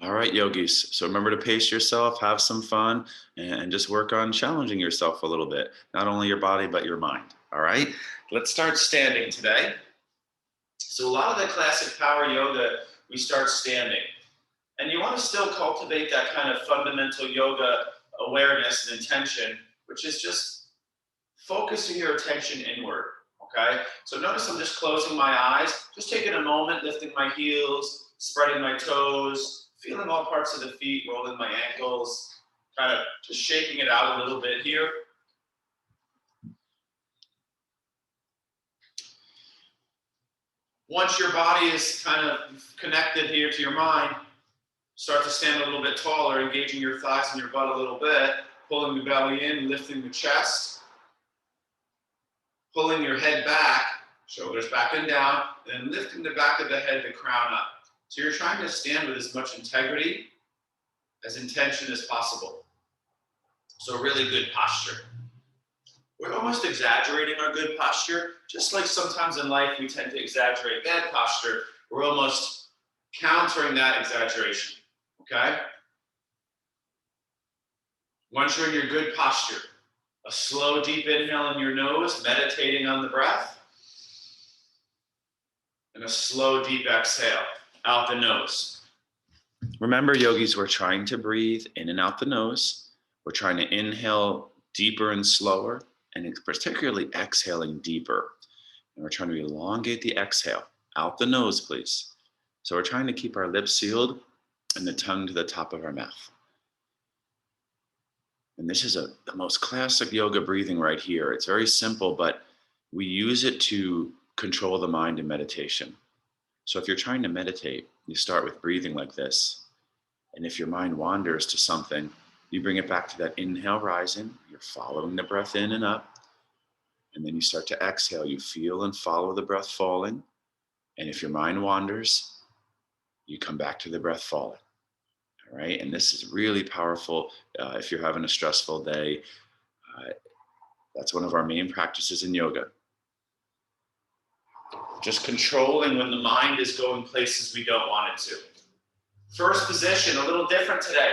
All right, yogis. So remember to pace yourself, have some fun, and just work on challenging yourself a little bit. Not only your body, but your mind. All right? Let's start standing today. So a lot of the classic power yoga, we start standing. And you want to still cultivate that kind of fundamental yoga awareness and intention, which is just focusing your attention inward. Okay? So notice I'm just closing my eyes, just taking a moment, lifting my heels, spreading my toes, feeling all parts of the feet, rolling my ankles, kind of just shaking it out a little bit here. Once your body is kind of connected here to your mind, start to stand a little bit taller, engaging your thighs and your butt a little bit, pulling the belly in, lifting the chest, pulling your head back, shoulders back and down, and lifting the back of the head, the crown up. So you're trying to stand with as much integrity, as intention as possible. So really good posture. We're almost exaggerating our good posture, just like sometimes in life we tend to exaggerate bad posture. We're almost countering that exaggeration, okay? Once you're in your good posture, a slow, deep inhale in your nose, meditating on the breath, and a slow, deep exhale out the nose. Remember, yogis, we're trying to breathe in and out the nose. We're trying to inhale deeper and slower, and particularly exhaling deeper. And we're trying to elongate the exhale out the nose, please. So we're trying to keep our lips sealed and the tongue to the top of our mouth. And this is the most classic yoga breathing right here. It's very simple, but we use it to control the mind in meditation. So if you're trying to meditate, you start with breathing like this. And if your mind wanders to something, you bring it back to that inhale rising. You're following the breath in and up. And then you start to exhale. You feel and follow the breath falling. And if your mind wanders, you come back to the breath falling. All right. And this is really powerful if you're having a stressful day. That's one of our main practices in yoga. Just controlling when the mind is going places we don't want it to. First position, a little different today.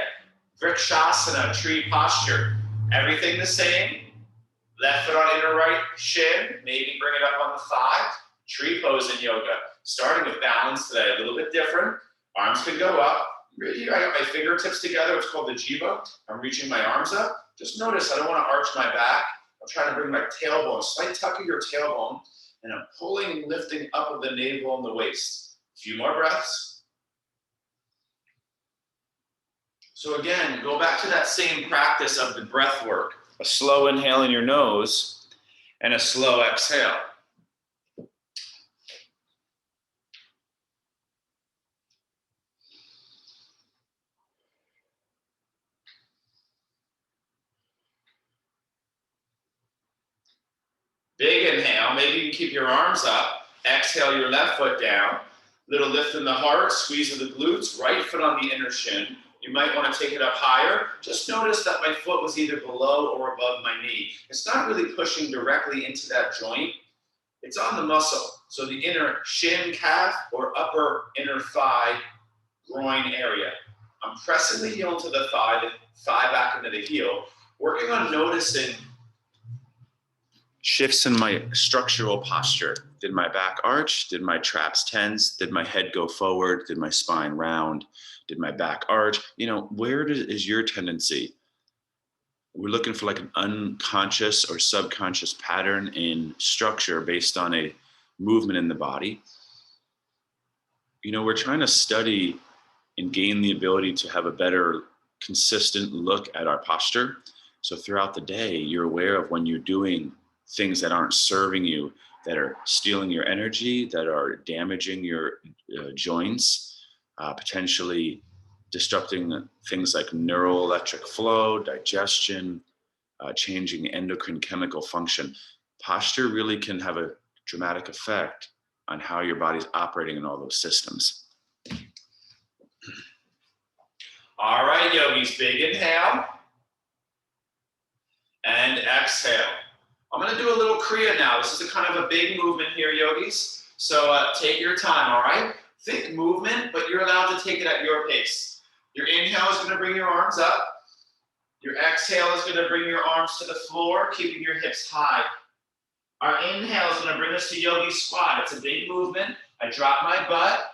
Vrikshasana, tree posture. Everything the same. Left foot on inner right shin, maybe bring it up on the thigh. Tree pose in yoga. Starting with balance today, a little bit different. Arms can go up. Right here, I got my fingertips together. It's called the jiva. I'm reaching my arms up. Just notice I don't want to arch my back. I'm trying to bring my tailbone, slight tuck of your tailbone, and I'm pulling, lifting up of the navel and the waist. A few more breaths. So again, go back to that same practice of the breath work. A slow inhale in your nose and a slow exhale. Big inhale, maybe you can keep your arms up. Exhale your left foot down. Little lift in the heart, squeeze of the glutes, right foot on the inner shin. You might want to take it up higher. Just notice that my foot was either below or above my knee. It's not really pushing directly into that joint. It's on the muscle. So the inner shin, calf, or upper inner thigh, groin area. I'm pressing the heel into the thigh back into the heel. Working on noticing shifts in my structural posture. Did my back arch? Did my traps tense? Did my head go forward? Did my spine round? Did my back arch? Where is your tendency? We're looking for like an unconscious or subconscious pattern in structure based on a movement in the body. We're trying to study and gain the ability to have a better, consistent look at our posture. So throughout the day, you're aware of when you're doing things that aren't serving you, that are stealing your energy, that are damaging your joints, potentially disrupting things like neural electric flow, digestion, changing endocrine chemical function. Posture really can have a dramatic effect on how your body's operating in all those systems. All right, yogis, big inhale and exhale. I'm going to do a little Kriya now. This is a kind of a big movement here, yogis. So take your time, all right? Think movement, but you're allowed to take it at your pace. Your inhale is going to bring your arms up. Your exhale is going to bring your arms to the floor, keeping your hips high. Our inhale is going to bring us to Yogi Squat. It's a big movement. I drop my butt,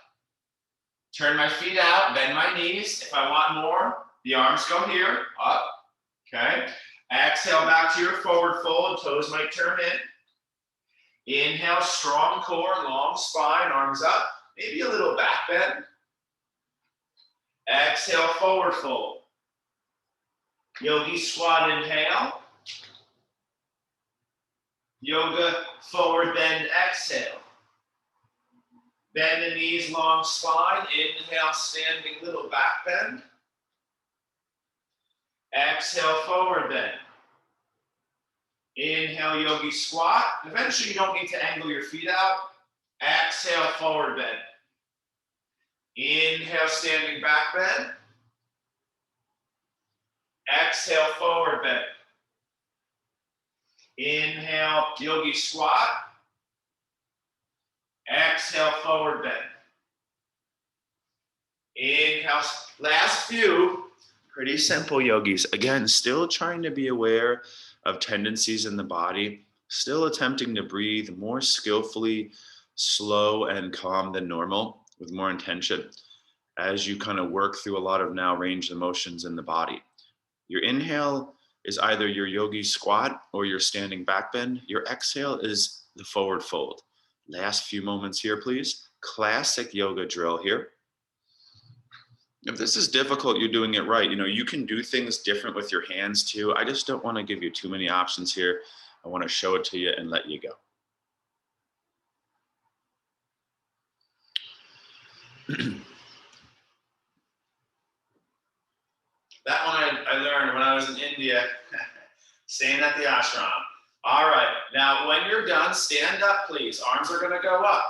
turn my feet out, bend my knees. If I want more, the arms go here, up, okay? Exhale back to your forward fold, toes might turn in. Inhale, strong core, long spine, arms up, maybe a little back bend. Exhale, forward fold. Yogi Squat, inhale. Yoga, forward bend, exhale. Bend the knees, long spine. Inhale, standing little back bend. Exhale, forward bend. Inhale, Yogi Squat. Eventually, you don't need to angle your feet out. Exhale, forward bend. Inhale, standing back bend. Exhale, forward bend. Inhale, Yogi Squat. Exhale, forward bend. Inhale, last few. Pretty simple, yogis. Again, still trying to be aware of tendencies in the body, still attempting to breathe more skillfully, slow and calm than normal, with more intention as you kind of work through a lot of now range of motions in the body. Your inhale is either your Yogi Squat or your standing back bend. Your exhale is the forward fold. Last few moments here, please. Classic yoga drill here. If this is difficult, you're doing it right. You know, you can do things different with your hands too. I just don't want to give you too many options here. I want to show it to you and let you go. That one I learned when I was in India, staying at the ashram. All right, now when you're done, stand up, please. Arms are gonna go up.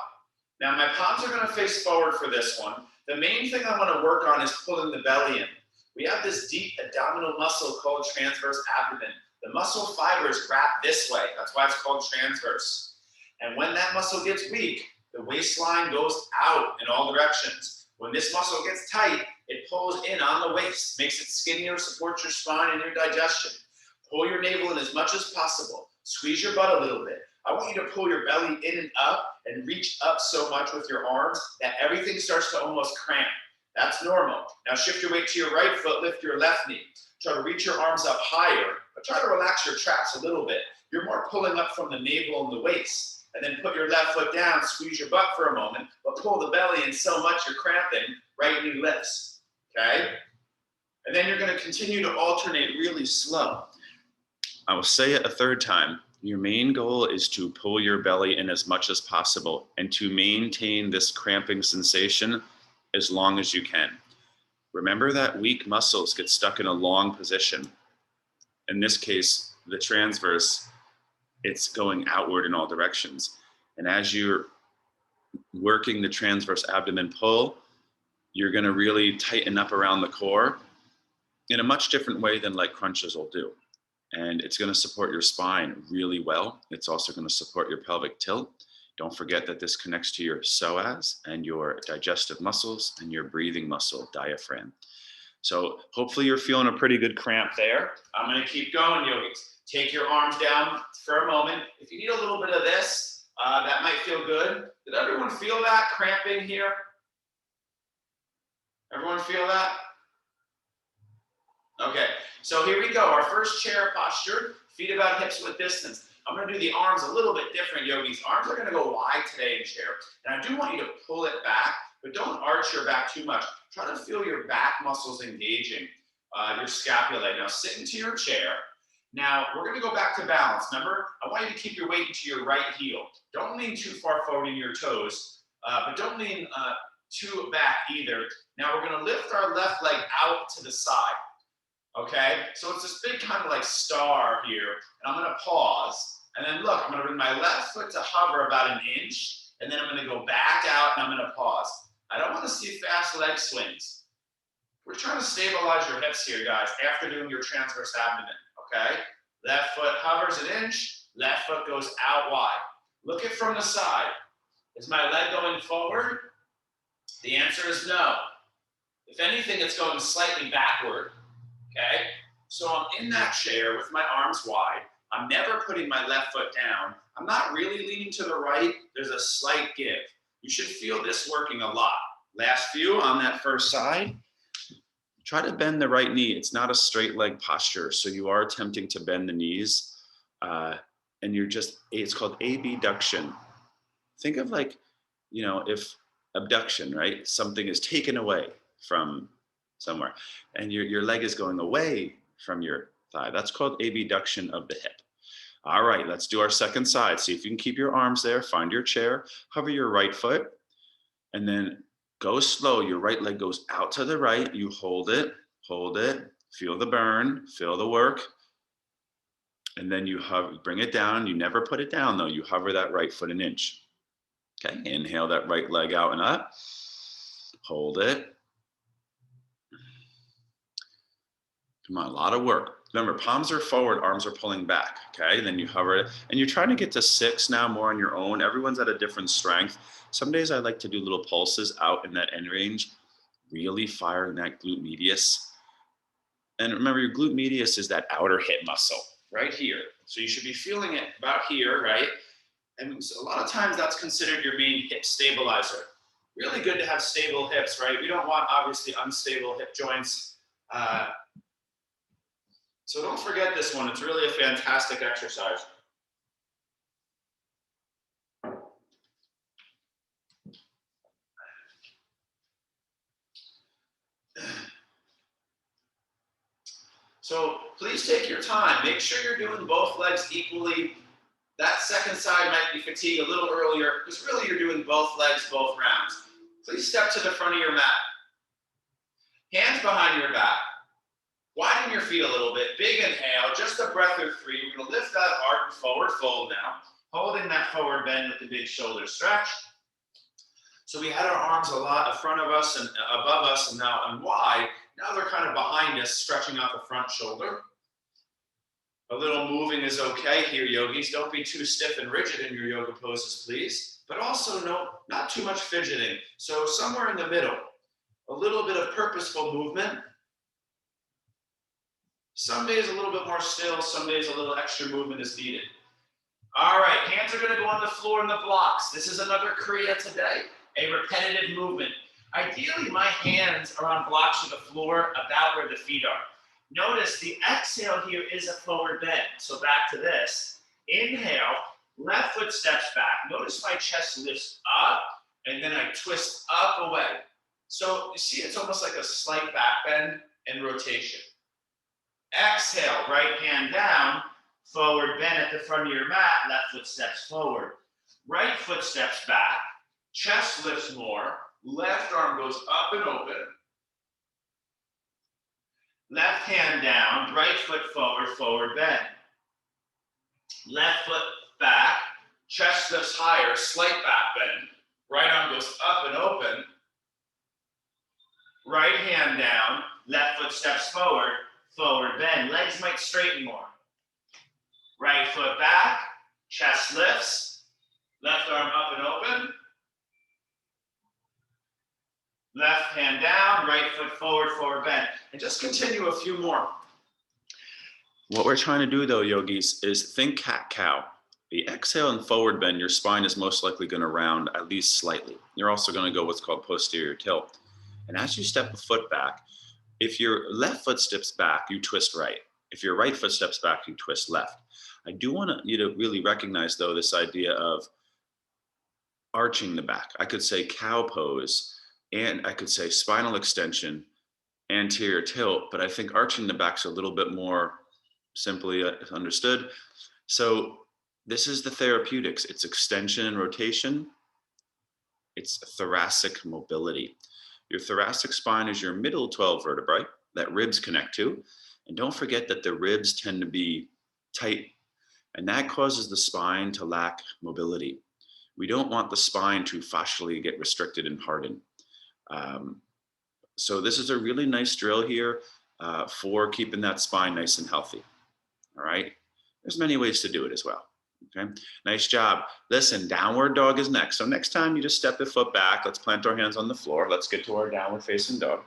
Now my palms are gonna face forward for this one. The main thing I wanna work on is pulling the belly in. We have this deep abdominal muscle called transverse abdomen. The muscle fibers wrap this way. That's why it's called transverse. And when that muscle gets weak, the waistline goes out in all directions. When this muscle gets tight, it pulls in on the waist, makes it skinnier, supports your spine and your digestion. Pull your navel in as much as possible. Squeeze your butt a little bit. I want you to pull your belly in and up and reach up so much with your arms that everything starts to almost cramp. That's normal. Now shift your weight to your right foot, lift your left knee. Try to reach your arms up higher, but try to relax your traps a little bit. You're more pulling up from the navel and the waist. And then put your left foot down, squeeze your butt for a moment, but pull the belly in so much you're cramping, right knee lifts, okay? And then you're gonna continue to alternate really slow. I will say it a third time. Your main goal is to pull your belly in as much as possible and to maintain this cramping sensation as long as you can. Remember that weak muscles get stuck in a long position. In this case, the transverse, it's going outward in all directions. And as you're working the transverse abdomen pull, you're gonna really tighten up around the core in a much different way than like crunches will do. And it's gonna support your spine really well. It's also gonna support your pelvic tilt. Don't forget that this connects to your psoas and your digestive muscles and your breathing muscle, diaphragm. So hopefully you're feeling a pretty good cramp there. I'm gonna keep going, yogis. Take your arms down for a moment. If you need a little bit of this, that might feel good. Did everyone feel that cramping here? Everyone feel that? Okay, so here we go. Our first chair posture, feet about hips width distance. I'm gonna do the arms a little bit different, yogis. Arms are gonna go wide today in chair. And I do want you to pull it back, but don't arch your back too much. Try to feel your back muscles engaging your scapulae. Now sit into your chair. Now, we're gonna go back to balance. Remember, I want you to keep your weight into your right heel. Don't lean too far forward in your toes, but don't lean too back either. Now, we're gonna lift our left leg out to the side, okay? So it's this big kind of like star here, and I'm gonna pause, and then look, I'm gonna bring my left foot to hover about an inch, and then I'm gonna go back out, and I'm gonna pause. I don't wanna see fast leg swings. We're trying to stabilize your hips here, guys, after doing your transverse abdomen. Okay, left foot hovers an inch, left foot goes out wide. Look it from the side. Is my leg going forward? The answer is no. If anything, it's going slightly backward, okay? So I'm in that chair with my arms wide. I'm never putting my left foot down. I'm not really leaning to the right. There's a slight give. You should feel this working a lot. Last few on that first side. Try to bend the right knee. It's not a straight leg posture, so you are attempting to bend the knees, and it's called abduction. Think of like, if abduction, right? Something is taken away from somewhere, and your leg is going away from your thigh. That's called abduction of the hip. All right, let's do our second side. See if you can keep your arms there, find your chair, hover your right foot, and then go slow. Your right leg goes out to the right. You hold it, feel the burn, feel the work. And then you bring it down. You never put it down though. You hover that right foot an inch. Okay, inhale that right leg out and up. Hold it. Come on, a lot of work. Remember, palms are forward, arms are pulling back, okay? Then you hover it, and you're trying to get to 6 now more on your own. Everyone's at a different strength. Some days I like to do little pulses out in that end range, really firing that glute medius. And remember, your glute medius is that outer hip muscle right here. So you should be feeling it about here, right? And a lot of times that's considered your main hip stabilizer. Really good to have stable hips, right? We don't want, obviously, unstable hip joints. So don't forget this one. It's really a fantastic exercise. So please take your time. Make sure you're doing both legs equally. That second side might be fatigued a little earlier because really you're doing both legs, both rounds. Please step to the front of your mat. Hands behind your back. Widen your feet a little bit. Big inhale, just a breath or 3. We're going to lift that arm and forward fold now. Holding that forward bend with the big shoulder stretch. So we had our arms a lot in front of us and above us and now and wide. Now they're kind of behind us, stretching out the front shoulder. A little moving is okay here, yogis. Don't be too stiff and rigid in your yoga poses, please. But also not too much fidgeting. So somewhere in the middle, a little bit of purposeful movement. Some days a little bit more still, some days a little extra movement is needed. All right, hands are gonna go on the floor in the blocks. This is another Kriya today, a repetitive movement. Ideally, my hands are on blocks of the floor about where the feet are. Notice the exhale here is a forward bend. So back to this. Inhale, left foot steps back. Notice my chest lifts up, and then I twist up away. So you see, it's almost like a slight back bend and rotation. Exhale, right hand down, forward bend at the front of your mat, left foot steps forward. Right foot steps back, chest lifts more, left arm goes up and open. Left hand down, right foot forward, forward bend. Left foot back, chest lifts higher, slight back bend. Right arm goes up and open. Right hand down, left foot steps forward, forward bend. Legs might straighten more. Right foot back, chest lifts, left arm up and open. Left hand down, right foot forward, forward bend. And just continue a few more. What we're trying to do though, yogis, is think cat-cow. The exhale and forward bend, your spine is most likely going to round at least slightly. You're also going to go what's called posterior tilt. And as you step a foot back, if your left foot steps back, you twist right. If your right foot steps back, you twist left. I do want you to really recognize though this idea of arching the back. I could say cow pose, and I could say spinal extension, anterior tilt, but I think arching the back's a little bit more simply understood. So this is the therapeutics. It's extension and rotation. It's thoracic mobility. Your thoracic spine is your middle 12 vertebrae that ribs connect to. And don't forget that the ribs tend to be tight, and that causes the spine to lack mobility. We don't want the spine to fascially get restricted and harden. So this is a really nice drill here for keeping that spine nice and healthy. All right. There's many ways to do it as well. Okay. Nice job. Listen, downward dog is next. So next time you just step the foot back. Let's plant our hands on the floor. Let's get to our downward facing dog.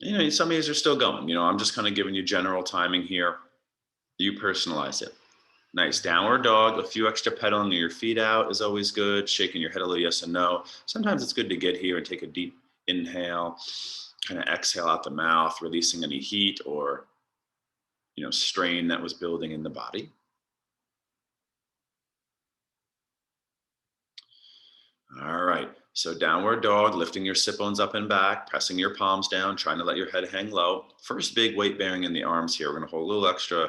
Some of these are still going. I'm just kind of giving you general timing here. You personalize it. Nice. Downward dog. A few extra pedaling of your feet out is always good. Shaking your head a little yes and no. Sometimes it's good to get here and take a deep inhale, kind of exhale out the mouth, releasing any heat or strain that was building in the body. All right. So downward dog, lifting your sit bones up and back, pressing your palms down, trying to let your head hang low. First big weight bearing in the arms here. We're going to hold a little extra,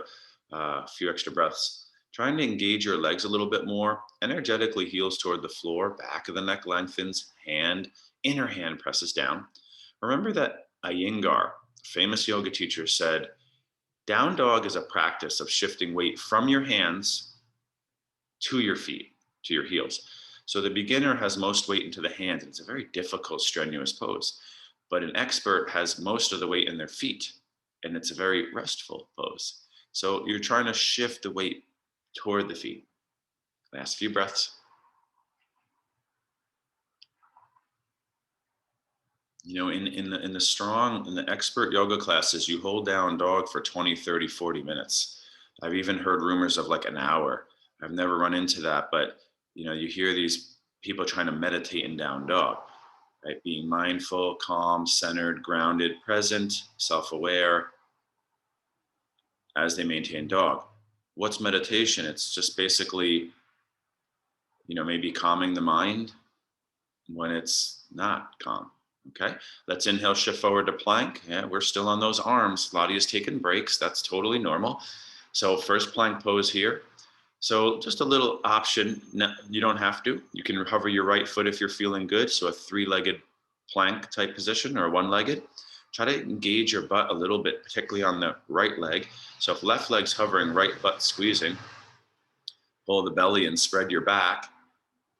a few extra breaths. Trying to engage your legs a little bit more. Energetically heels toward the floor. Back of the neck lengthens. Inner hand presses down. Remember that Iyengar, famous yoga teacher, said, down dog is a practice of shifting weight from your hands to your feet, to your heels. So the beginner has most weight into the hands. It's a very difficult, strenuous pose. But an expert has most of the weight in their feet, and it's a very restful pose. So you're trying to shift the weight toward the feet. Last few breaths. In the expert yoga classes, you hold down dog for 20, 30, 40 minutes. I've even heard rumors of like an hour. I've never run into that, but you hear these people trying to meditate in down dog, right? Being mindful, calm, centered, grounded, present, self-aware as they maintain dog. What's meditation? It's just basically, maybe calming the mind when it's not calm. Okay, let's inhale, shift forward to plank. Yeah, we're still on those arms. Ladia's taking breaks. That's totally normal. So first plank pose here. So just a little option. No, you don't have to. You can hover your right foot if you're feeling good. So a three-legged plank type position or one-legged. Try to engage your butt a little bit, particularly on the right leg. So if left leg's hovering, right butt squeezing, pull the belly and spread your back.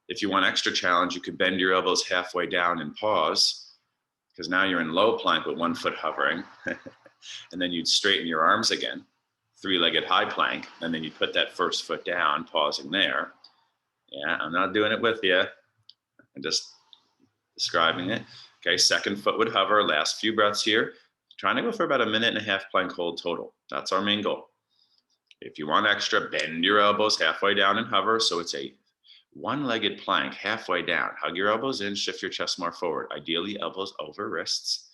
If you want extra challenge, you could bend your elbows halfway down and pause, because now you're in low plank with one foot hovering. And then you'd straighten your arms again, three-legged high plank, and then you put that first foot down, pausing there. Yeah, I'm not doing it with you. I'm just describing it. Okay, second foot would hover, last few breaths here. Trying to go for about a minute and a half plank hold total. That's our main goal. If you want extra, bend your elbows halfway down and hover. So it's a one-legged plank halfway down. Hug your elbows in, shift your chest more forward. Ideally, elbows over wrists.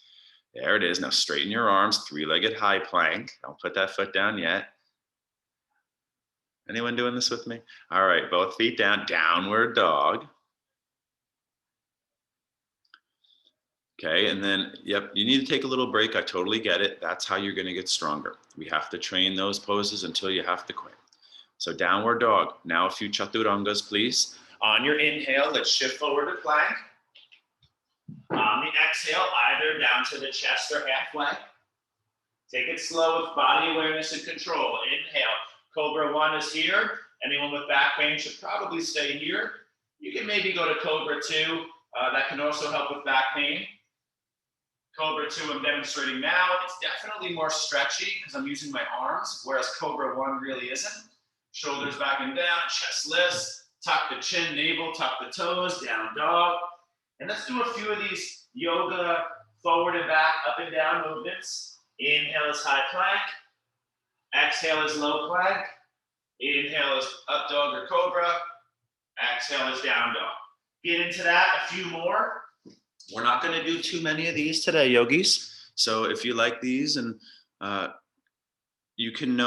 There it is. Now straighten your arms, three-legged high plank. Don't put that foot down yet. Anyone doing this with me? All right, both feet down, downward dog. Okay, and then, yep, you need to take a little break. I totally get it. That's how you're gonna get stronger. We have to train those poses until you have to quit. So downward dog. Now a few chaturangas, please. On your inhale, let's shift forward to plank. On the exhale, either down to the chest or halfway. Take it slow with body awareness and control. Inhale. Cobra 1 is here. Anyone with back pain should probably stay here. You can maybe go to Cobra 2. That can also help with back pain. Cobra 2 I'm demonstrating now. It's definitely more stretchy because I'm using my arms, whereas Cobra 1 really isn't. Shoulders back and down, chest lifts, tuck the chin, navel, tuck the toes, down dog. And let's do a few of these yoga forward and back, up and down movements. Inhale is high plank. Exhale is low plank. Inhale is up dog or cobra. Exhale is down dog. Get into that, a few more. We're not going to do too many of these today, yogis. So if you like these and you can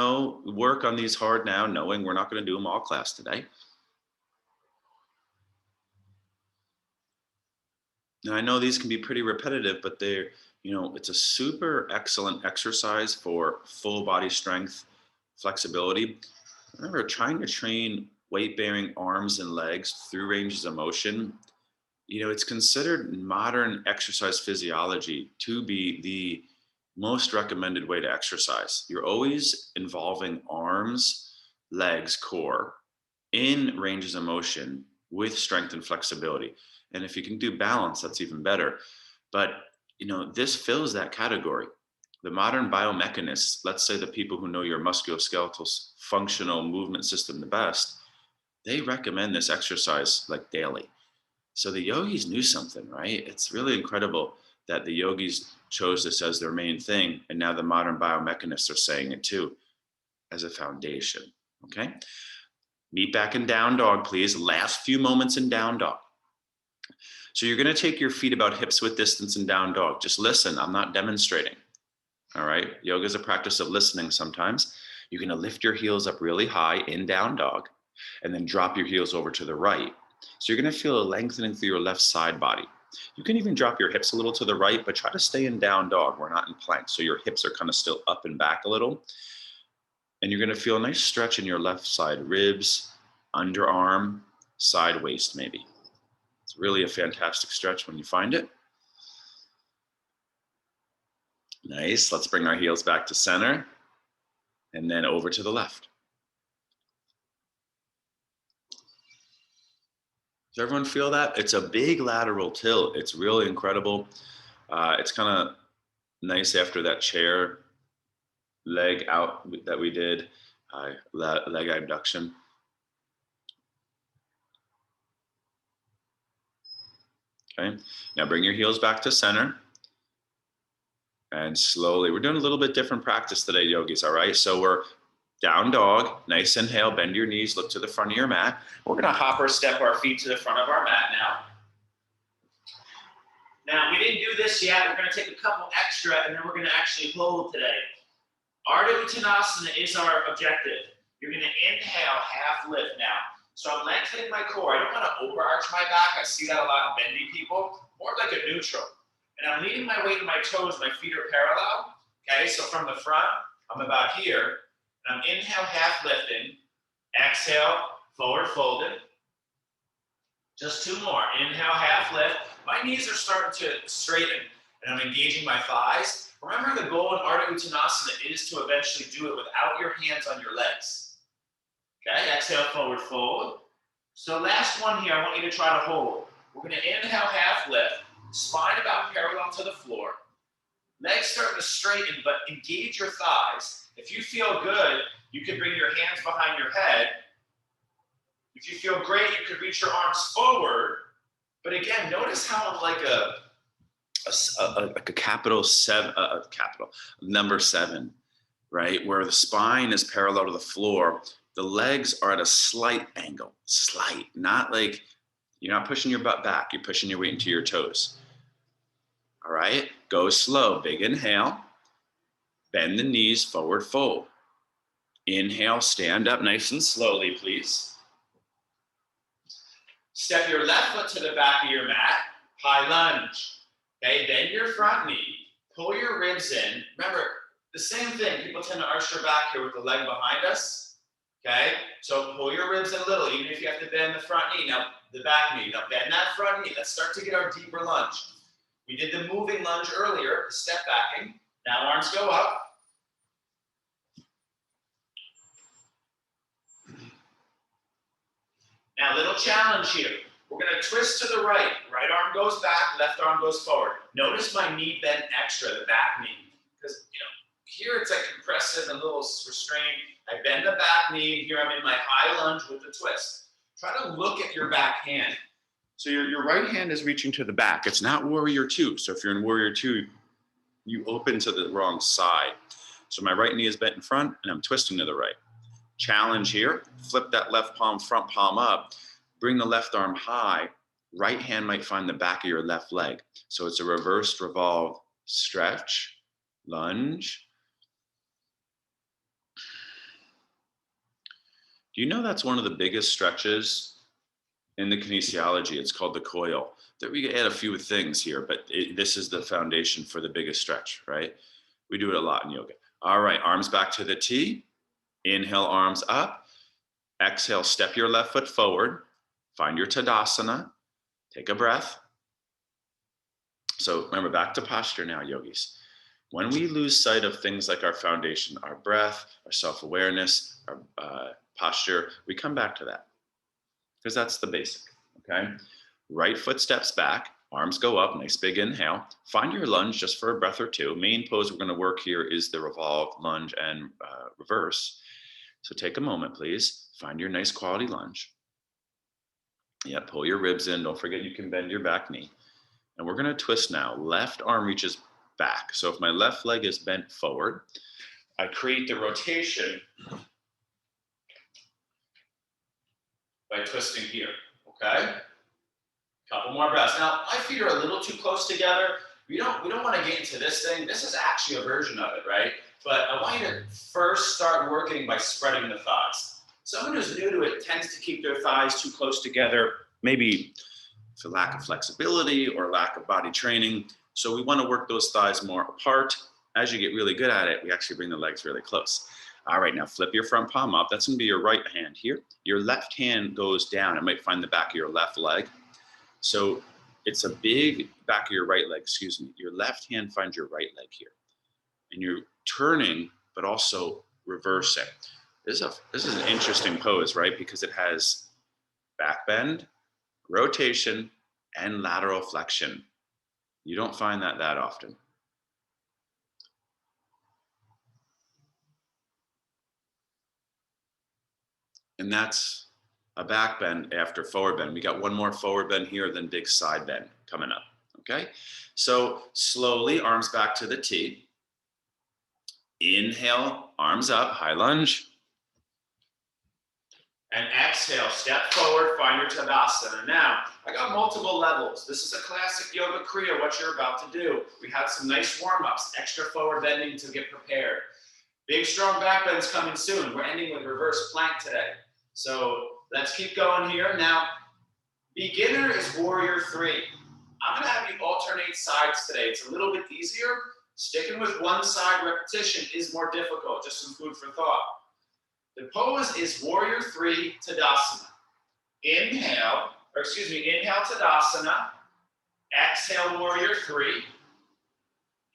work on these hard now, knowing we're not going to do them all class today. Now I know these can be pretty repetitive, but it's a super excellent exercise for full body strength, flexibility. Remember, trying to train weight-bearing arms and legs through ranges of motion, it's considered in modern exercise physiology to be the most recommended way to exercise. You're always involving arms, legs, core in ranges of motion with strength and flexibility. And if you can do balance, that's even better. But, this fills that category. The modern biomechanists, let's say the people who know your musculoskeletal functional movement system the best, they recommend this exercise like daily. So the yogis knew something, right? It's really incredible. that the yogis chose this as their main thing, and now the modern biomechanists are saying it too as a foundation. Okay, meet back in down dog, please. Last few moments in down dog. So you're going to take your feet about hips width distance in down dog. Just listen. I'm not demonstrating. All right, yoga is a practice of listening sometimes. You're going to lift your heels up really high in down dog and then drop your heels over to the right. So you're going to feel a lengthening through your left side body. You can even drop your hips a little to the right, but try to stay in down dog. We're not in plank, so your hips are kind of still up and back a little. And you're going to feel a nice stretch in your left side ribs, underarm, side waist maybe. It's really a fantastic stretch when you find it. Nice. Let's bring our heels back to center and then over to the left. Does everyone feel that? It's a big lateral tilt. It's really incredible. It's kind of nice after that chair leg out that we did, leg abduction. Okay, now bring your heels back to center. And slowly, we're doing a little bit different practice today, yogis, all right? So we're down dog, nice inhale, bend your knees, look to the front of your mat. We're gonna hop or step our feet to the front of our mat now. Now, we didn't do this yet. We're gonna take a couple extra and then we're gonna actually hold today. Ardha Uttanasana is our objective. You're gonna inhale, half lift now. So I'm lengthening my core. I don't wanna overarch my back. I see that a lot in bendy people, more like a neutral. And I'm leaning my weight in my toes, my feet are parallel. Okay, so from the front, I'm about here. And I'm inhale, half lifting. Exhale, forward folded. Just two more. Inhale, half lift. My knees are starting to straighten and I'm engaging my thighs. Remember, the goal in Ardha Uttanasana is to eventually do it without your hands on your legs. Okay, exhale, forward fold. So last one here, I want you to try to hold. We're gonna inhale, half lift. Spine about parallel to the floor. Legs starting to straighten, but engage your thighs. If you feel good, you can bring your hands behind your head. If you feel great, you could reach your arms forward. But again, notice how I'm like a capital seven, number 7, right? Where the spine is parallel to the floor. The legs are at a slight angle, slight, not like you're not pushing your butt back. You're pushing your weight into your toes. All right, go slow. Big inhale. Bend the knees, forward fold. Inhale, stand up nice and slowly, please. Step your left foot to the back of your mat. High lunge. Okay, bend your front knee. Pull your ribs in. Remember, the same thing. People tend to arch their back here with the leg behind us. Okay, so pull your ribs in a little, even if you have to bend the front knee. Now, the back knee. Now, bend that front knee. Let's start to get our deeper lunge. We did the moving lunge earlier, step backing. Now arms go up. Now, little challenge here. We're gonna twist to the right. Right arm goes back, left arm goes forward. Notice my knee bent extra, the back knee. Because, here it's like compressive and a little restrained. I bend the back knee. Here I'm in my high lunge with the twist. Try to look at your back hand. So your right hand is reaching to the back. It's not warrior 2. So if you're in warrior 2, you open to the wrong side. So my right knee is bent in front and I'm twisting to the right. Challenge here, flip that left palm, front palm up, bring the left arm high. Right hand might find the back of your left leg. So it's a reversed revolve stretch, lunge. Do you know that's one of the biggest stretches in the kinesiology? It's called the coil. That we add a few things here, but this is the foundation for the biggest stretch, right? We do it a lot in yoga. All right, arms back to the T. Inhale, arms up. Exhale, step your left foot forward. Find your Tadasana. Take a breath. So remember, back to posture now, yogis. When we lose sight of things like our foundation, our breath, our self-awareness, our posture, we come back to that because that's the basic, okay? Right foot steps back, arms go up, nice big inhale. Find your lunge just for a breath or two. Main pose we're gonna work here is the revolve, lunge, and reverse. So take a moment, please. Find your nice quality lunge. Yeah, pull your ribs in. Don't forget you can bend your back knee. And we're gonna twist now. Left arm reaches back. So if my left leg is bent forward, I create the rotation by twisting here, okay? Couple more breaths. Now, my feet are a little too close together. We don't want to get into this thing. This is actually a version of it, right? But I want you to first start working by spreading the thighs. Someone who's new to it tends to keep their thighs too close together, maybe for lack of flexibility or lack of body training. So we want to work those thighs more apart. As you get really good at it, we actually bring the legs really close. All right, now flip your front palm up. That's going to be your right hand here. Your left hand goes down. It might find the back of your left leg. So it's a big back of your right leg, excuse me. Your left hand finds your right leg here. And you're turning, but also reversing. This is an interesting pose, right? Because it has back bend, rotation, and lateral flexion. You don't find that often. And that's a back bend after forward bend. We got one more forward bend here, then big side bend coming up, okay? So slowly, arms back to the T. Inhale, arms up, high lunge. And exhale, step forward, find your Tadasana. Now, I got multiple levels. This is a classic yoga kriya, what you're about to do. We have some nice warm-ups, extra forward bending to get prepared. Big, strong back bends coming soon. We're ending with reverse plank today. So let's keep going here. Now, beginner is warrior 3. I'm gonna have you alternate sides today. It's a little bit easier. Sticking with one side repetition is more difficult, just some food for thought. The pose is warrior 3 Tadasana. Inhale Tadasana. Exhale, warrior 3.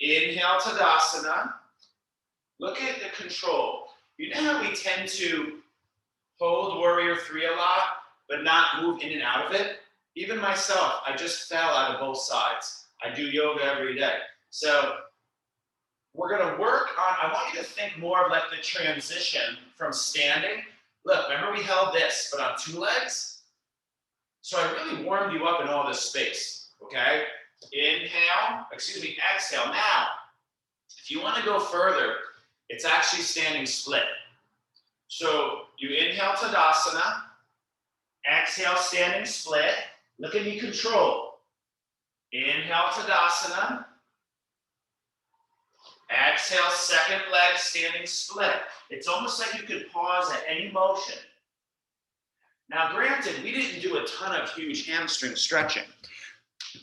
Inhale Tadasana. Look at the control. You know how we tend to hold warrior 3 a lot, but not move in and out of it? Even myself, I just fell out of both sides. I do yoga every day. So we're gonna work on, I want you to think more of like the transition from standing. Look, remember we held this, but on 2 legs? So I really warmed you up in all this space, okay? Exhale. Now, if you wanna go further, it's actually standing split. So you inhale Tadasana, exhale standing split. Look at me control. Inhale Tadasana. Exhale, second leg standing split. It's almost like you could pause at any motion. Now, granted, we didn't do a ton of huge hamstring stretching.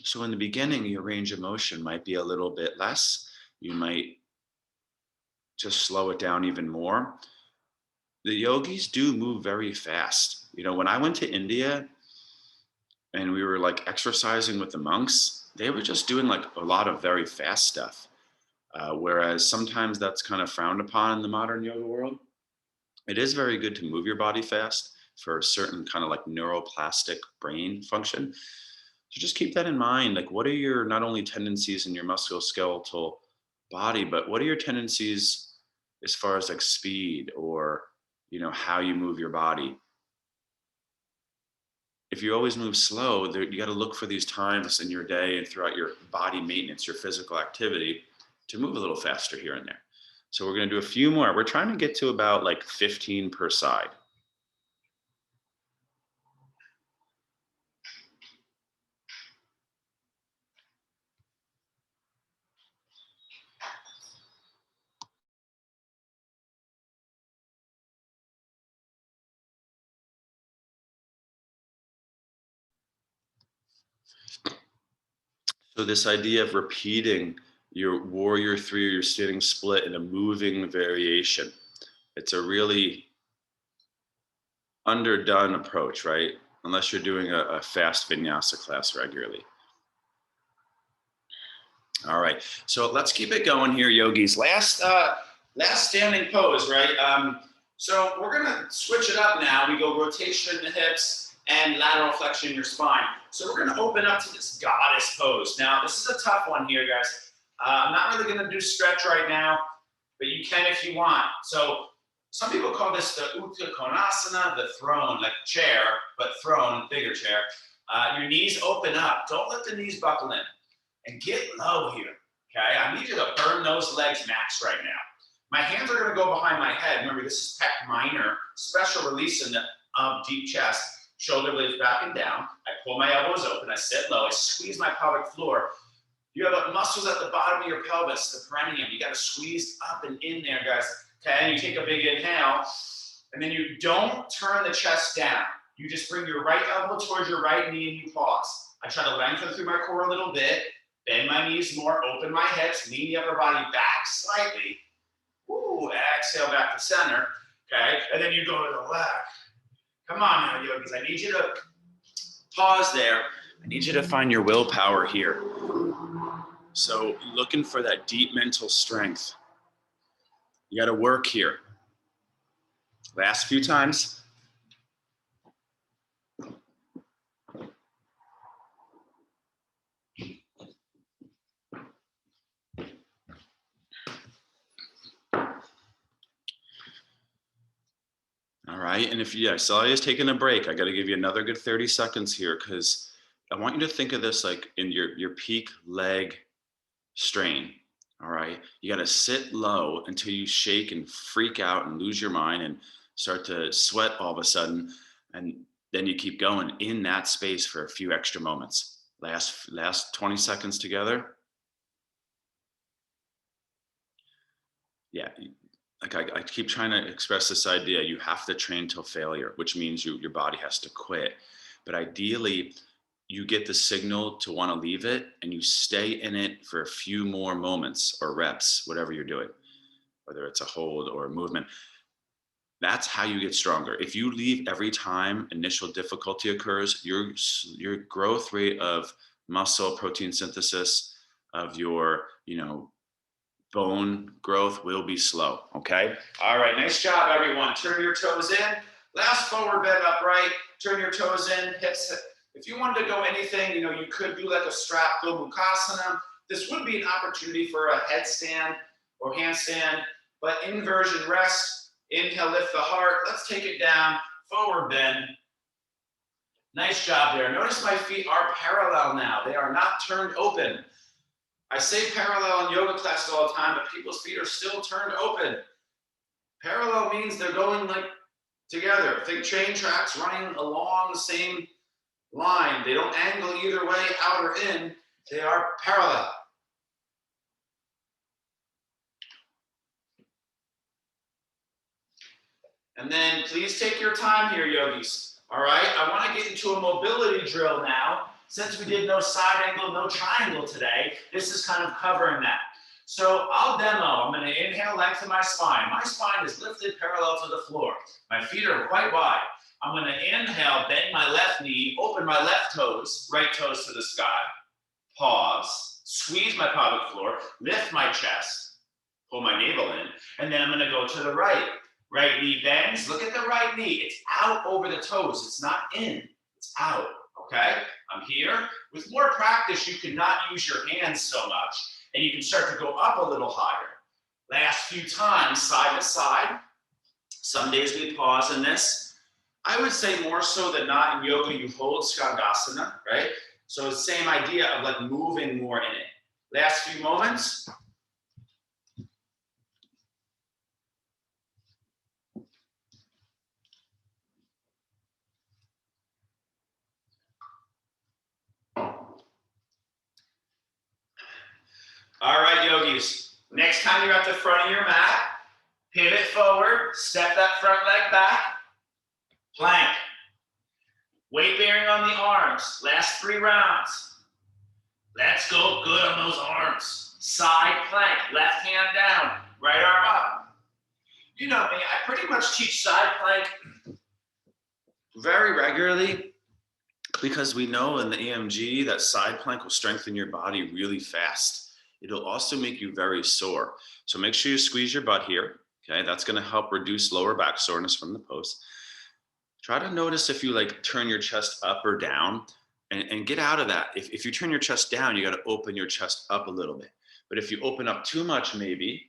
So in the beginning, your range of motion might be a little bit less. You might just slow it down even more. The yogis do move very fast. You know, when I went to India and we were like exercising with the monks, they were just doing like a lot of very fast stuff. Whereas sometimes that's kind of frowned upon in the modern yoga world. It is very good to move your body fast for a certain kind of like neuroplastic brain function. So just keep that in mind. Like, what are your not only tendencies in your musculoskeletal body, but what are your tendencies as far as like speed or, you know, how you move your body? If you always move slow, you got to look for these times in your day and throughout your body maintenance, your physical activity, to move a little faster here and there. So we're going to do a few more. We're trying to get to about like 15 per side. So this idea of repeating your warrior 3 or your standing split in a moving variation, it's a really underdone approach, right? Unless you're doing a fast vinyasa class regularly. All right, so let's keep it going here, yogis. Last standing pose, right? So we're gonna switch it up now. We go rotation in the hips and lateral flexion in your spine. So we're gonna open up to this goddess pose. Now, this is a tough one here, guys. I'm not really gonna do stretch right now, but you can if you want. So some people call this the Konasana, the throne, like chair, but throne, bigger chair. Your knees open up. Don't let the knees buckle in. and get low here, okay? I need you to burn those legs max right now. My hands are gonna go behind my head. Remember, this is pec minor, special release in the deep chest, shoulder blades back and down. I pull my elbows open, I sit low, I squeeze my pelvic floor. You have muscles at the bottom of your pelvis, the perineum. You gotta squeeze up and in there, guys. Okay, and you take a big inhale, and then you don't turn the chest down. You just bring your right elbow towards your right knee and you pause. I try to lengthen through my core a little bit, bend my knees more, open my hips, lean the upper body back slightly. Ooh, exhale back to center, okay? And then you go to the left. Come on now, yogis. I need you to pause there. I need you to find your willpower here. So looking for that deep mental strength. You got to work here. Last few times. All right, and if I saw you just taking a break, I got to give you another good 30 seconds here because I want you to think of this like in your peak leg strain. All right, you got to sit low until you shake and freak out and lose your mind and start to sweat all of a sudden, and then you keep going in that space for a few extra moments. Last 20 seconds together. Yeah. Like I keep trying to express this idea, you have to train till failure, which means your body has to quit. But ideally, you get the signal to want to leave it and you stay in it for a few more moments or reps, whatever you're doing, whether it's a hold or a movement. That's how you get stronger. If you leave every time initial difficulty occurs, your growth rate of muscle protein synthesis, of your, bone growth will be slow, okay? All right, nice job, everyone. Turn your toes in. Last forward bend upright. Turn your toes in, hips. If you wanted to go anything, you could do like a strap go Sukhasana. This would be an opportunity for a headstand or handstand, but inversion rest. Inhale, lift the heart. Let's take it down. Forward bend. Nice job there. Notice my feet are parallel now. They are not turned open. I say parallel in yoga classes all the time, but people's feet are still turned open. Parallel means they're going like together. Think train tracks running along the same line. They don't angle either way, out or in. They are parallel. And then please take your time here, yogis. All right, I want to get into a mobility drill now. Since we did no side angle, no triangle today, this is kind of covering that. So I'll demo. I'm going to inhale, lengthen my spine. My spine is lifted parallel to the floor. My feet are quite wide. I'm going to inhale, bend my left knee, open my left toes, right toes to the sky. Pause, squeeze my pelvic floor, lift my chest, pull my navel in, and then I'm going to go to the right. Right knee bends. Look at the right knee. It's out over the toes. It's not in. It's out. Okay? I'm here. With more practice, you can not use your hands so much, and you can start to go up a little higher. Last few times, side to side. Some days we pause in this. I would say more so than not in yoga, you hold Sukhasana, right? So it's the same idea of like moving more in it. Last few moments. All right, yogis. Next time you're at the front of your mat, pivot forward, step that front leg back, plank. Weight bearing on the arms. Last 3 rounds. Let's go good on those arms. Side plank, left hand down, right arm up. You know me, I pretty much teach side plank very regularly because we know in the EMG that side plank will strengthen your body really fast. It'll also make you very sore. So make sure you squeeze your butt here. Okay, that's going to help reduce lower back soreness from the post. Try to notice if you like turn your chest up or down and get out of that. If you turn your chest down, you got to open your chest up a little bit. But if you open up too much, maybe,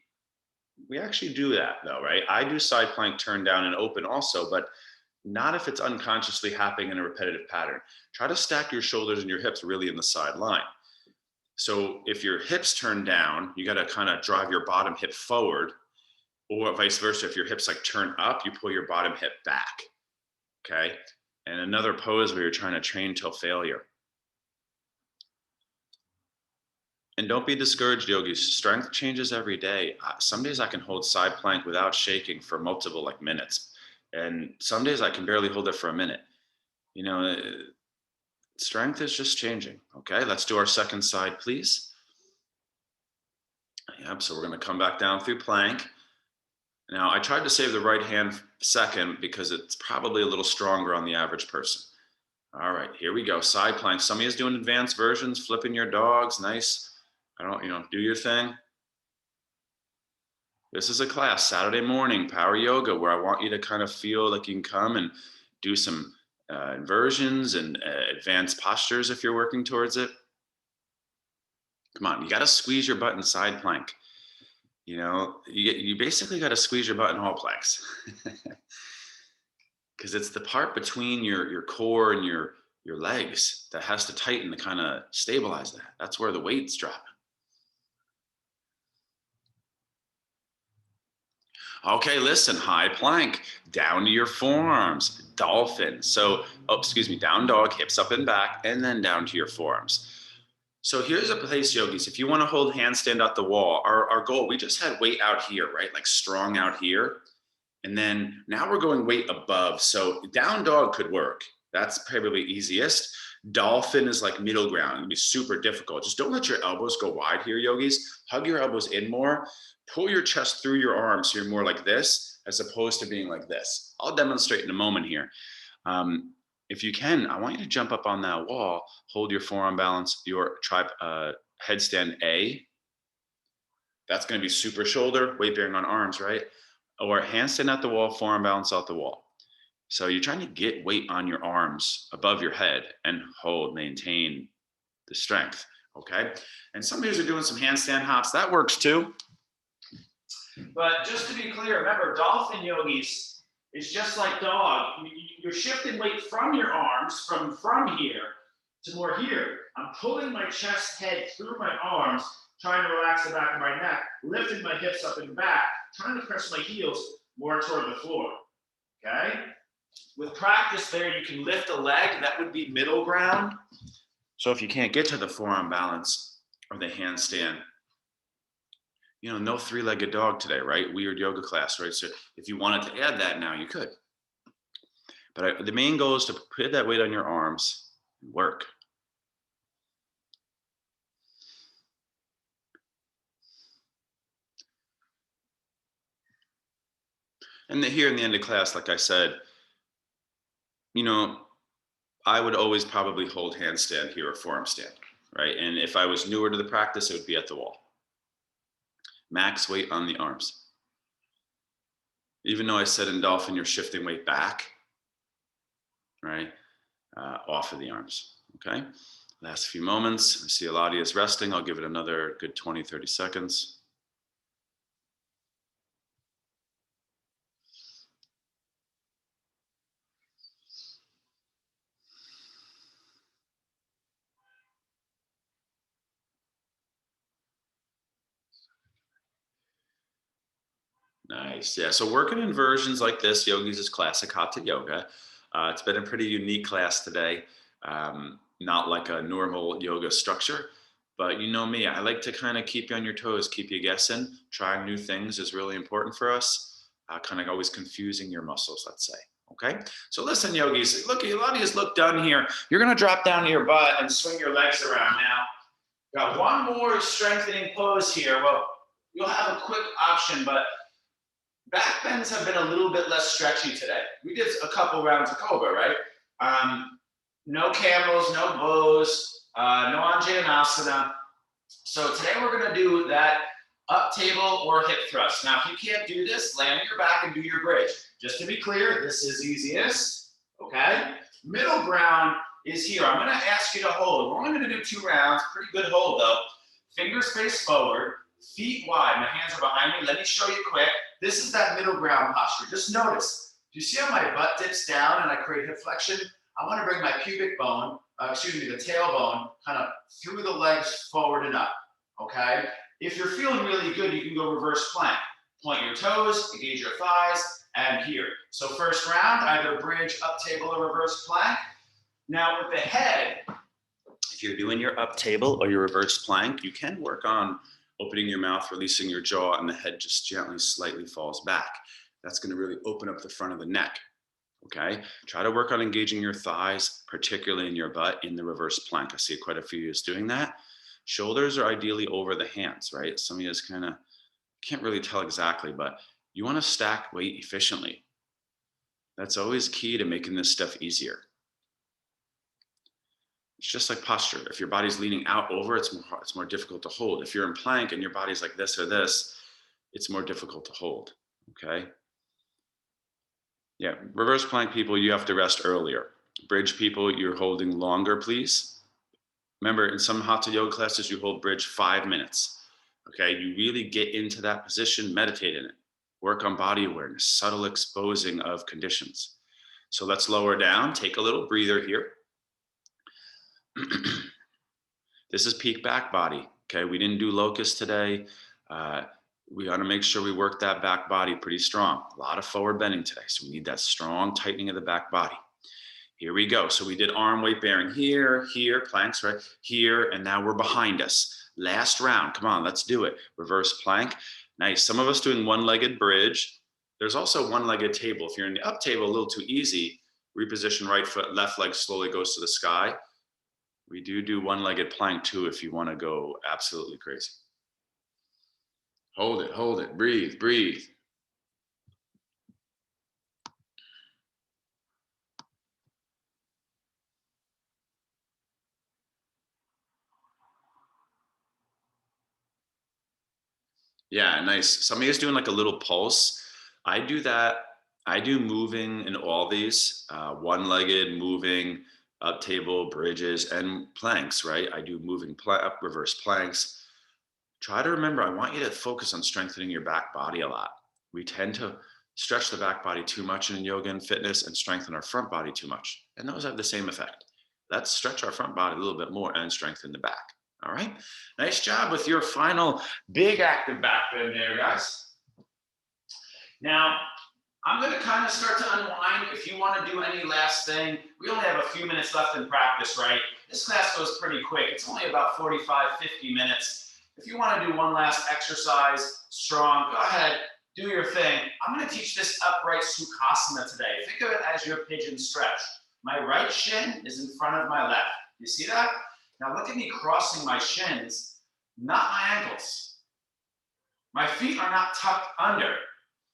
we actually do that though, right? I do side plank turn down and open also, but not if it's unconsciously happening in a repetitive pattern. Try to stack your shoulders and your hips really in the side line. So if your hips turn down, you got to kind of drive your bottom hip forward, or vice versa. If your hips like turn up, you pull your bottom hip back. Okay. And another pose where you're trying to train till failure. And don't be discouraged, yogis. Strength changes every day. Some days I can hold side plank without shaking for multiple like minutes. And some days I can barely hold it for a minute. You know, strength is just changing. Okay, let's do our second side, please. Yep, so we're gonna come back down through plank. Now, I tried to save the right hand second because it's probably a little stronger on the average person. All right, here we go, side plank. Some of you is doing advanced versions, flipping your dogs, nice. I don't, do your thing. This is a class, Saturday morning, power yoga, where I want you to kind of feel like you can come and do some inversions and advanced postures if you're working towards it. Come on, you got to squeeze your butt in side plank. You basically got to squeeze your butt in all planks because it's the part between your core and your legs that has to tighten to kind of stabilize that. That's where the weight's dropping. Okay, listen, high plank, down to your forearms, dolphin. So, down dog, hips up and back, and then down to your forearms. So here's a place, yogis, if you want to hold handstand at the wall, our goal, we just had weight out here, right? Like strong out here. And then now we're going weight above. So down dog could work. That's probably easiest. Dolphin is like middle ground. It'd be super difficult. Just don't let your elbows go wide here, yogis. Hug your elbows in more. Pull your chest through your arms so you're more like this as opposed to being like this. I'll demonstrate in a moment here. If you can, I want you to jump up on that wall, hold your forearm balance, your headstand A. That's going to be super shoulder, weight bearing on arms, right? Or handstand at the wall, forearm balance out the wall. So you're trying to get weight on your arms above your head and hold, maintain the strength, okay? And some of you are doing some handstand hops. That works too. But just to be clear, remember, dolphin yogis is just like dog. You're shifting weight from your arms, from here to more here. I'm pulling my chest head through my arms, trying to relax the back of my neck, lifting my hips up and back, trying to press my heels more toward the floor, okay? With practice there, you can lift a leg. That would be middle ground. So if you can't get to the forearm balance or the handstand, no three-legged dog today, right? Weird yoga class, right? So if you wanted to add that now, you could. But the main goal is to put that weight on your arms and work. And here in the end of class, like I said, I would always probably hold handstand here or forearm stand, right? And if I was newer to the practice, it would be at the wall. Max weight on the arms. Even though I said in dolphin, you're shifting weight back, right? Off of the arms, okay? Last few moments. I see a lot of you is resting. I'll give it another good 20, 30 seconds. Nice. Yeah. So working inversions like this, yogis, is classic hatha yoga. It's been a pretty unique class today. Not like a normal yoga structure, but you know me, I like to kind of keep you on your toes, keep you guessing. Trying new things is really important for us. Kind of always confusing your muscles, let's say. Okay. So listen, yogis, look, a lot of you look done here. You're going to drop down to your butt and swing your legs around. Now, got one more strengthening pose here. Well, you'll have a quick option, but back bends have been a little bit less stretchy today. We did a couple rounds of Cobra, right? No camels, no bows, no Anjaneyasana. So today we're going to do that up table or hip thrust. Now, if you can't do this, lay on your back and do your bridge. Just to be clear, this is easiest, okay? Middle ground is here. I'm going to ask you to hold. We're only going to do 2 rounds. Pretty good hold, though. Fingers face forward, feet wide. My hands are behind me. Let me show you quick. This is that middle ground posture. Just notice, do you see how my butt dips down and I create hip flexion? I want to bring my pubic bone the tailbone kind of through the legs forward and up, okay? If you're feeling really good, you can go reverse plank. Point your toes, engage your thighs, and here. So first round, either bridge, up table, or reverse plank. Now with the head, if you're doing your up table or your reverse plank, you can work on opening your mouth, releasing your jaw, and the head just gently, slightly falls back. That's gonna really open up the front of the neck, okay? Try to work on engaging your thighs, particularly in your butt, in the reverse plank. I see quite a few of you doing that. Shoulders are ideally over the hands, right? Some of you kind of can't really tell exactly, but you want to stack weight efficiently. That's always key to making this stuff easier. It's just like posture. If your body's leaning out over, it's more difficult to hold. If you're in plank and your body's like this or this, it's more difficult to hold, okay? Yeah, reverse plank people, you have to rest earlier. Bridge people, you're holding longer, please. Remember, in some hatha yoga classes, you hold bridge 5 minutes. Okay, you really get into that position, meditate in it. Work on body awareness, subtle exposing of conditions. So let's lower down, take a little breather here. This is peak back body. Okay, we didn't do locust today. We ought to make sure we work that back body pretty strong. A lot of forward bending today, so we need that strong tightening of the back body. Here we go. So we did arm weight bearing here, planks, right? Here, and now we're behind us. Last round, come on, let's do it. Reverse plank. Nice. Some of us doing one-legged bridge. There's also one-legged table. If you're in the up table, a little too easy, reposition right foot, left leg slowly goes to the sky. We do one-legged plank too if you want to go absolutely crazy. Hold it, breathe, breathe. Yeah, nice. Some of you is doing like a little pulse. I do that. I do moving in all these, one-legged, moving, up table, bridges, and planks, right? I do moving up, reverse planks. Try to remember, I want you to focus on strengthening your back body a lot. We tend to stretch the back body too much in yoga and fitness and strengthen our front body too much. And those have the same effect. Let's stretch our front body a little bit more and strengthen the back. All right, nice job with your final big active back bend there, guys. Now, I'm going to kind of start to unwind. If you want to do any last thing, we only have a few minutes left in practice, right? This class goes pretty quick. It's only about 45, 50 minutes. If you want to do one last exercise, strong, go ahead, do your thing. I'm going to teach this upright Sukhasana today. Think of it as your pigeon stretch. My right shin is in front of my left. You see that? Now look at me crossing my shins, not my ankles. My feet are not tucked under.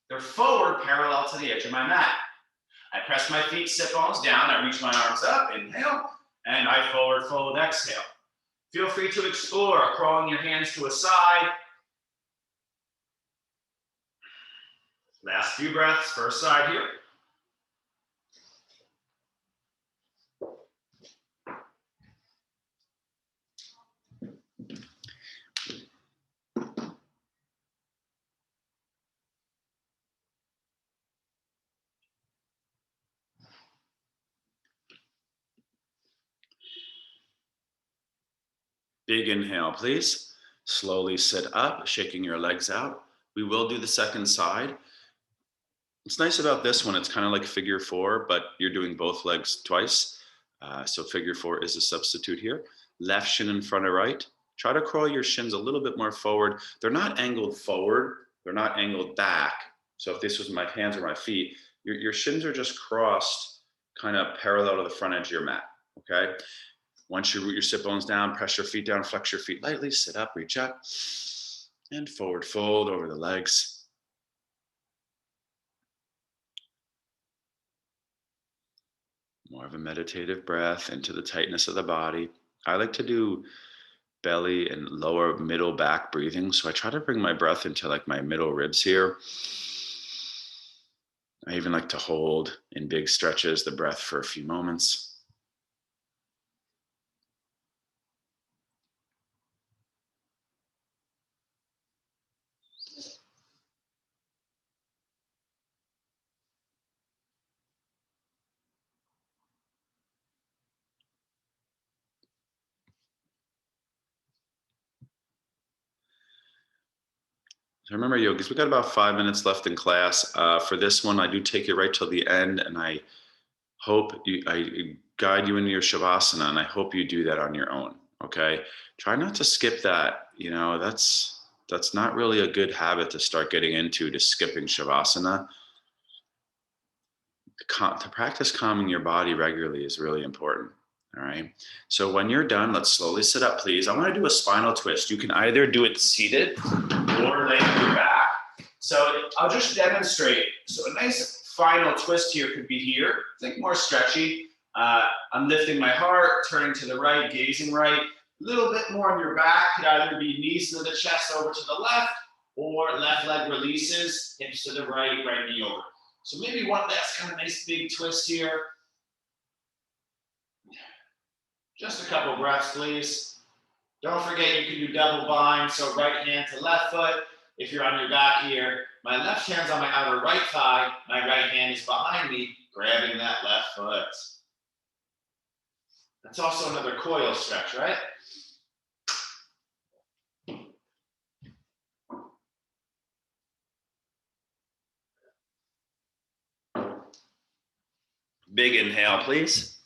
They're forward parallel to the edge of my mat. I press my feet, sit bones down, I reach my arms up, inhale, and I forward fold, exhale. Feel free to explore, crawling your hands to a side. Last few breaths, first side here. Big inhale, please. Slowly sit up, shaking your legs out. We will do the second side. What's nice about this one, it's kind of like figure four, but you're doing both legs twice. So figure four is a substitute here. Left shin in front of right. Try to crawl your shins a little bit more forward. They're not angled forward. They're not angled back. So if this was my hands or my feet, your shins are just crossed kind of parallel to the front edge of your mat, okay? Once you root your sit bones down, press your feet down, flex your feet lightly, sit up, reach up, and forward fold over the legs. More of a meditative breath into the tightness of the body. I like to do belly and lower middle back breathing. So I try to bring my breath into like my middle ribs here. I even like to hold in big stretches the breath for a few moments. Remember, yogis, we got about 5 minutes left in class. For this one, I do take you right till the end, and I guide you into your Shavasana, and I hope you do that on your own. Okay, try not to skip that. That's not really a good habit to start getting into, to skipping Shavasana. To practice calming your body regularly is really important. All right. So when you're done, let's slowly sit up, please. I want to do a spinal twist. You can either do it seated or laying on your back. So I'll just demonstrate. So a nice final twist here could be here. Think more stretchy. I'm lifting my heart, turning to the right, gazing right. A little bit more on your back. Could either be knees to the chest over to the left, or left leg releases, hips to the right, right knee over. So maybe one last kind of nice big twist here. Just a couple breaths, please. Don't forget you can do double bind, so right hand to left foot. If you're on your back here, my left hand's on my outer right thigh, my right hand is behind me, grabbing that left foot. That's also another coil stretch, right? Big inhale, please.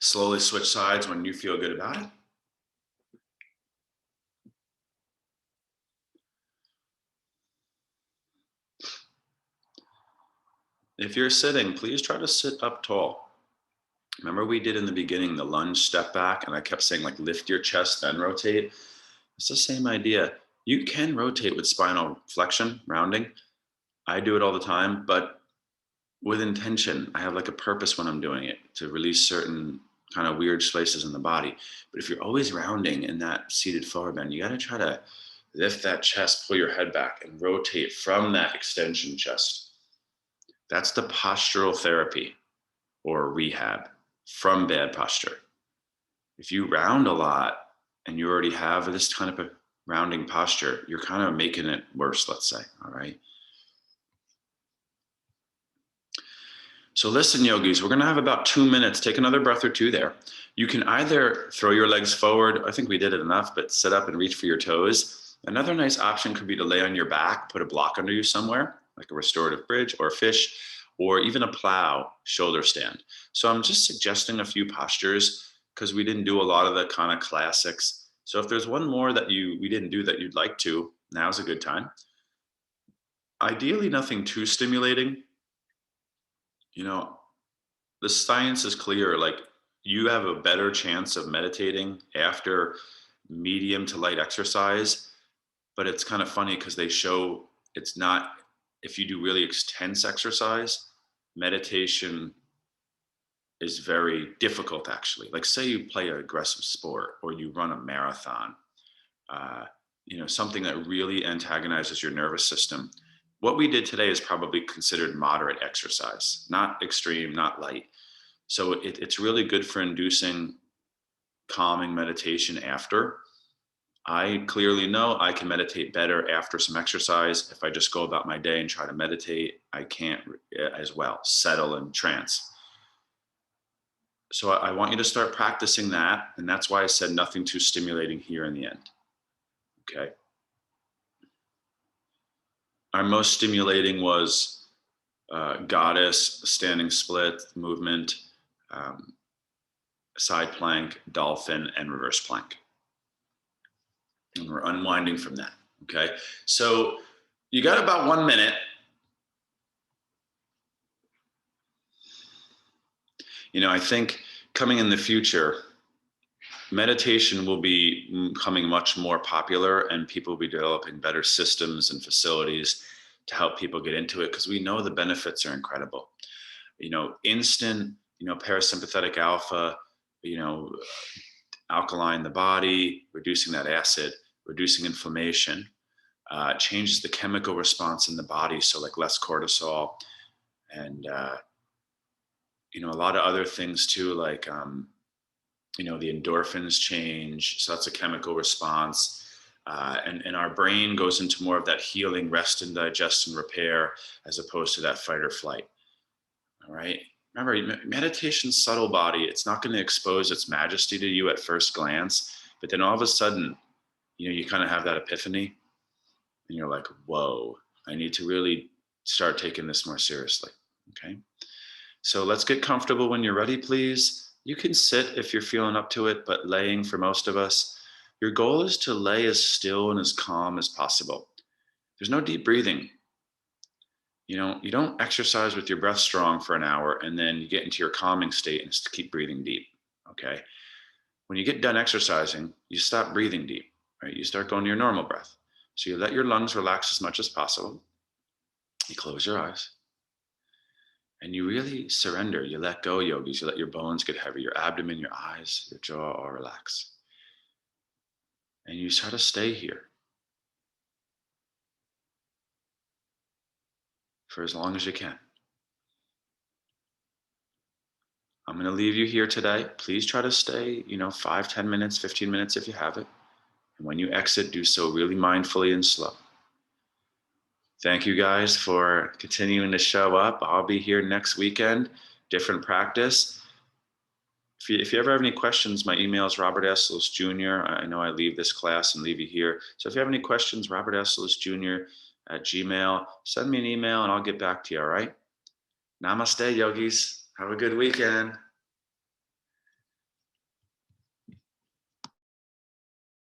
Slowly switch sides when you feel good about it. If you're sitting, please try to sit up tall. Remember we did in the beginning the lunge step back, and I kept saying like lift your chest, then rotate. It's the same idea. You can rotate with spinal flexion, rounding. I do it all the time, but with intention. I have like a purpose when I'm doing it, to release certain kind of weird places in the body. But if you're always rounding in that seated forward bend, you got to try to lift that chest, pull your head back, and rotate from that extension chest. That's the postural therapy or rehab from bad posture. If you round a lot and you already have this kind of a rounding posture, you're kind of making it worse, let's say. All right. So listen, yogis, we're going to have about 2 minutes. Take another breath or two there. You can either throw your legs forward. I think we did it enough, but sit up and reach for your toes. Another nice option could be to lay on your back, put a block under you somewhere, like a restorative bridge or a fish, or even a plow shoulder stand. So I'm just suggesting a few postures because we didn't do a lot of the kind of classics. So if there's one more that we didn't do that you'd like to, now's a good time. Ideally, nothing too stimulating. The science is clear. Like, you have a better chance of meditating after medium to light exercise, but it's kind of funny because they show it's not, if you do really intense exercise, meditation is very difficult actually. Like say you play an aggressive sport or you run a marathon, something that really antagonizes your nervous system. What we did today is probably considered moderate exercise, not extreme, not light. So it's really good for inducing calming meditation after. I clearly know I can meditate better after some exercise. If I just go about my day and try to meditate, I can't as well settle in trance. So I want you to start practicing that. And that's why I said nothing too stimulating here in the end. Okay. Our most stimulating was goddess, standing split movement, side plank, dolphin, and reverse plank. And we're unwinding from that. Okay. So you got about 1 minute. I think coming in the future, meditation will be becoming much more popular, and people will be developing better systems and facilities to help people get into it, because we know the benefits are incredible. Instant, parasympathetic alpha, alkaline the body, reducing that acid, reducing inflammation, changes the chemical response in the body. So like less cortisol and, a lot of other things too, like, the endorphins change. So that's a chemical response. And our brain goes into more of that healing, rest and digest and repair, as opposed to that fight or flight. All right. Remember, meditation's subtle body. It's not going to expose its majesty to you at first glance, but then all of a sudden, you kind of have that epiphany and you're like, whoa, I need to really start taking this more seriously. Okay. So let's get comfortable when you're ready, please. You can sit if you're feeling up to it, but laying for most of us. Your goal is to lay as still and as calm as possible. There's no deep breathing. You don't exercise with your breath strong for an hour and then you get into your calming state and just keep breathing deep. Okay. When you get done exercising, you stop breathing deep, right? You start going to your normal breath. So you let your lungs relax as much as possible. You close your eyes and you really surrender. You let go, yogis. You let your bones get heavy, your abdomen, your eyes, your jaw all relax. And you try to stay here for as long as you can. I'm going to leave you here today. Please try to stay, 5, 10 minutes, 15 minutes if you have it. And when you exit, do so really mindfully and slow. Thank you guys for continuing to show up. I'll be here next weekend, different practice. If you ever have any questions, my email is Robert Esselis Jr. I know I leave this class and leave you here. So if you have any questions, Robert Esselis Jr. at Gmail, send me an email and I'll get back to you, all right? Namaste, yogis. Have a good weekend.